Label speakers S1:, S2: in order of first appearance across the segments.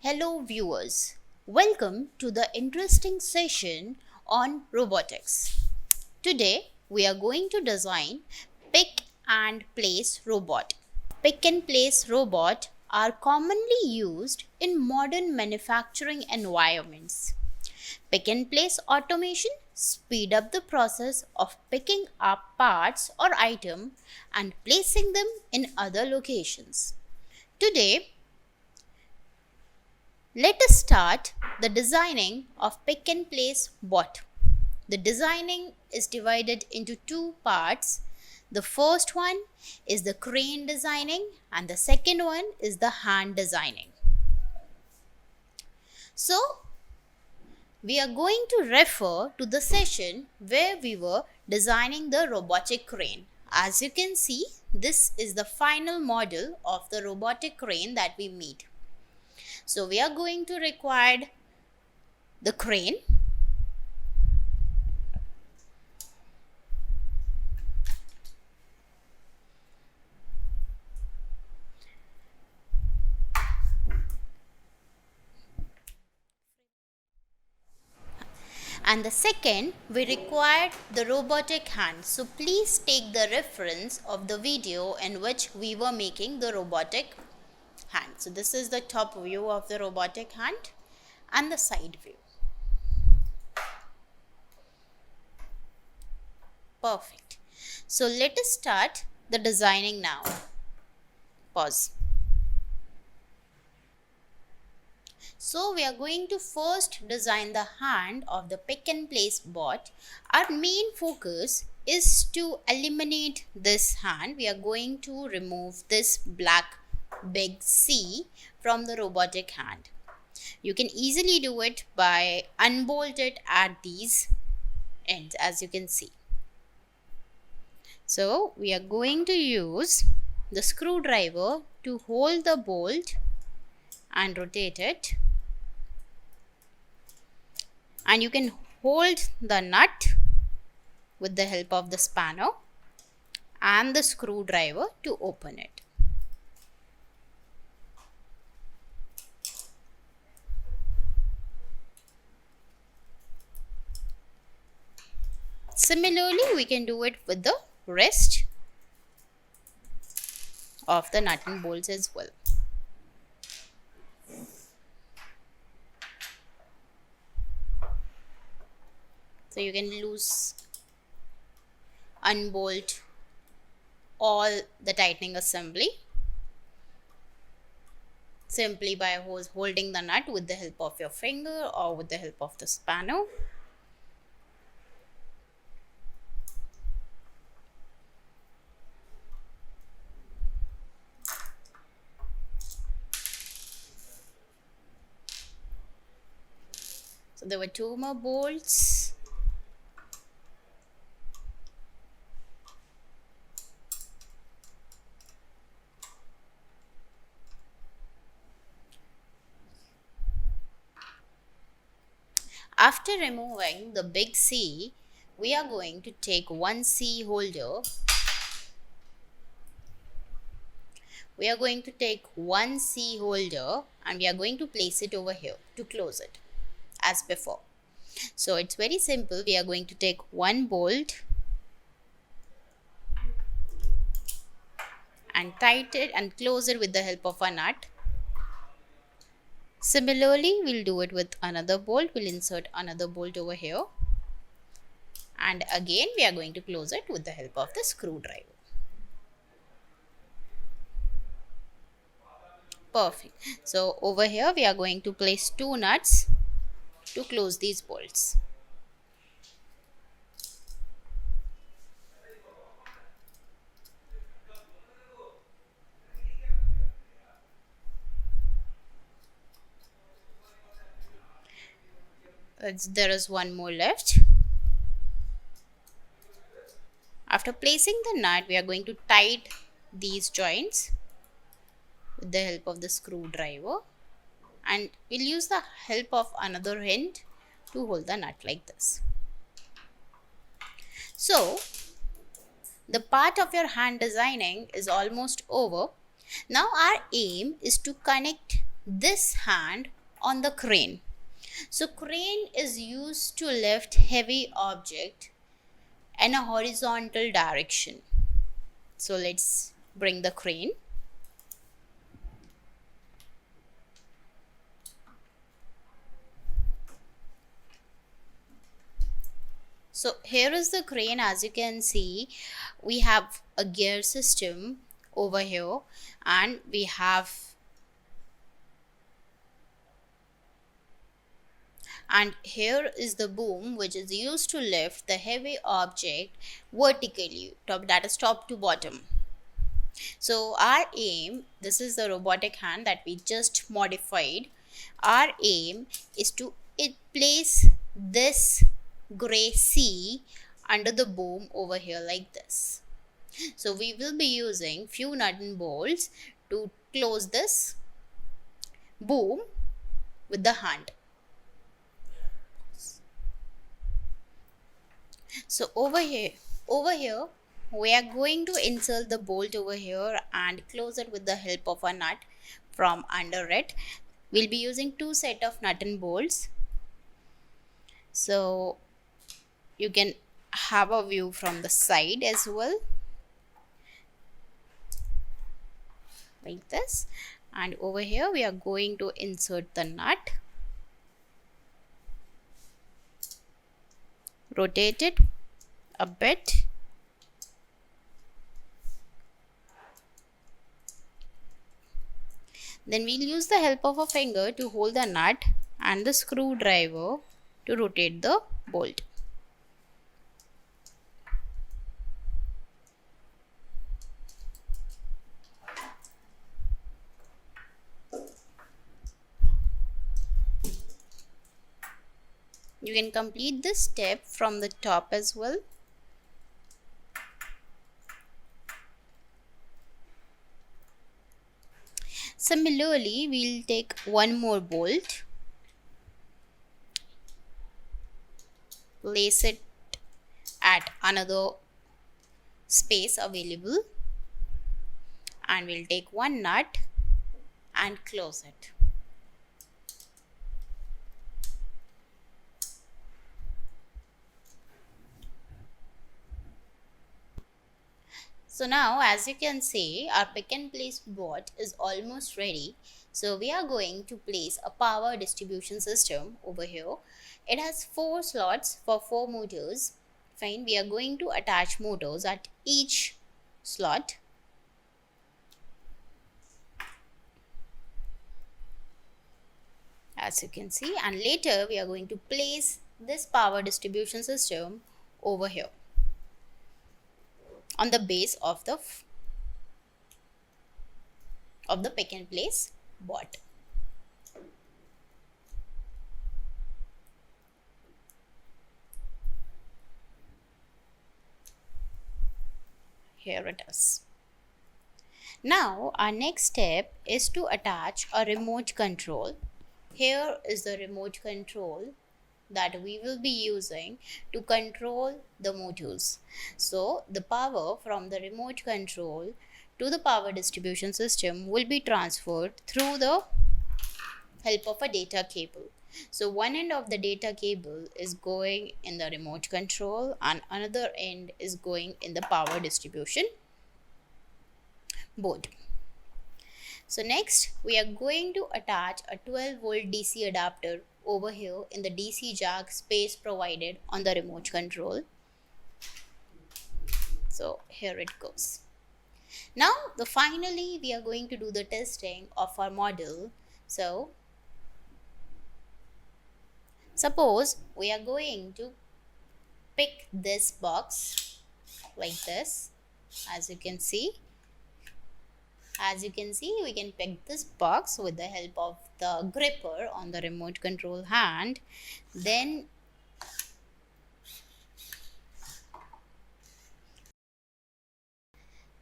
S1: Hello viewers, welcome to the interesting session on robotics. Today we are going to design pick and place robot. Pick and place robot are commonly used in modern manufacturing environments. Pick and place automation speed up the process of picking up parts or item and placing them in other locations. Today let us start the designing of pick and place bot. The designing is divided into two parts. The first one is the crane designing and the second one is the hand designing. So, we are going to refer to the session where we were designing the robotic crane. As you can see, this is the final model of the robotic crane that we made. So we are going to require the crane, and the second we require the robotic hand. So please take the reference of the video in which we were making the robotic hand. So this is the top view of the robotic hand and the side view. Perfect. So let us start the designing now. Pause. So we are going to first design the hand of the pick and place bot. Our main focus is to eliminate this hand. We are going to remove this black big C from the robotic hand. You can easily do it by unbolt it at these ends, as you can see. So we are going to use the screwdriver to hold the bolt and rotate it. And you can hold the nut with the help of the spanner and the screwdriver to open it. Similarly, we can do it with the rest of the nut and bolts as well. So you can unbolt all the tightening assembly simply by holding the nut with the help of your finger or with the help of the spanner. So there were two more bolts. After removing the big C, we are going to take one C holder. We are going to take one C holder and we are going to place it over here to close it as before. So it's very simple. We are going to take one bolt and tighten it and close it with the help of a nut. Similarly, we'll do it with another bolt. We'll insert another bolt over here. And again, we are going to close it with the help of the screwdriver. Perfect. So over here, we are going to place two nuts to close these bolts. There is one more left. After placing the nut, we are going to tighten these joints with the help of the screwdriver, and we'll use the help of another end to hold the nut like this. So the part of your hand designing is almost over. Now our aim is to connect this hand on the crane. So crane is used to lift heavy object in a horizontal direction. So let's bring the crane. So here is the crane. As you can see, we have a gear system over here, and we have and here is the boom which is used to lift the heavy object vertically, that is top to bottom. So our aim, this is the robotic hand that we just modified. Our aim is to place this gray C under the boom over here like this. So we will be using few nut and bolts to close this boom with the hand. So over here we are going to insert the bolt over here and close it with the help of a nut from under it. We'll be using two set of nut and bolts. So you can have a view from the side as well, like this. And over here we are going to insert the nut, rotate it a bit, then we'll use the help of a finger to hold the nut and the screwdriver to rotate the bolt. You can complete this step from the top as well. Similarly, we'll take one more bolt, place it at another space available, and we'll take one nut and close it. So now, as you can see, our pick and place bot is almost ready. So we are going to place a power distribution system over here. It has 4 slots for 4 motors. Fine, we are going to attach motors at each slot. As you can see, and later we are going to place this power distribution system over here on the base of the pick and place bot. Here it is. Now our next step is to attach a remote control. Here is the remote control that we will be using to control the motors. So the power from the remote control to the power distribution system will be transferred through the help of a data cable. So one end of the data cable is going in the remote control and another end is going in the power distribution board. So next we are going to attach a 12 volt DC adapter over here in the DC jack space provided on the remote control. So here it goes. Now finally we are going to do the testing of our model. So suppose we are going to pick this box like this. As you can see, we can pick this box with the help of the gripper on the remote control hand. Then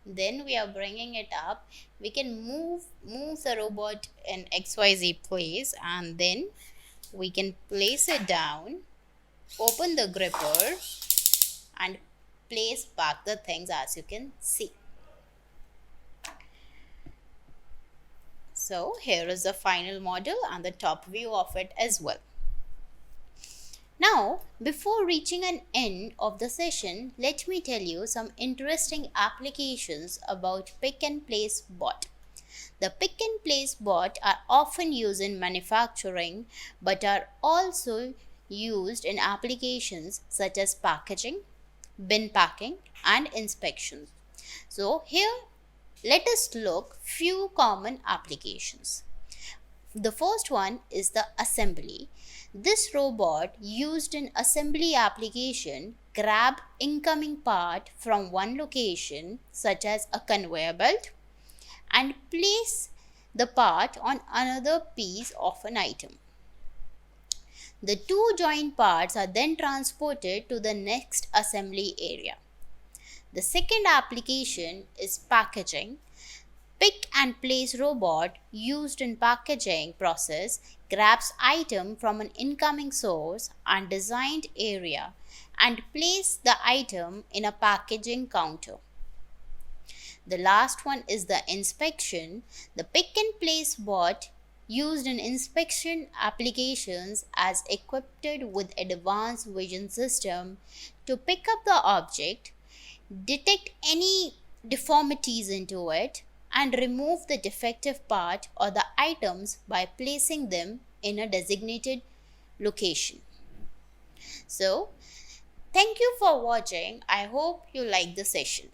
S1: we are bringing it up. We can move the robot in XYZ place, and then we can place it down, open the gripper and place back the things, as you can see. So here is the final model and the top view of it as well. Now, before reaching an end of the session, let me tell you some interesting applications about pick and place bot. The pick and place bot are often used in manufacturing but are also used in applications such as packaging, bin packing and inspections. So here let us look few common applications. The first one is the assembly. This robot used in assembly application grab incoming part from one location such as a conveyor belt and place the part on another piece of an item. The two joined parts are then transported to the next assembly area. The second application is packaging. Pick and place robot used in packaging process grabs item from an incoming source and designed area and place the item in a packaging counter. The last one is the inspection. The pick and place bot used in inspection applications as equipped with advanced vision system to pick up the object, detect any deformities into it, and remove the defective part or the items by placing them in a designated location. So, thank you for watching. I hope you like the session.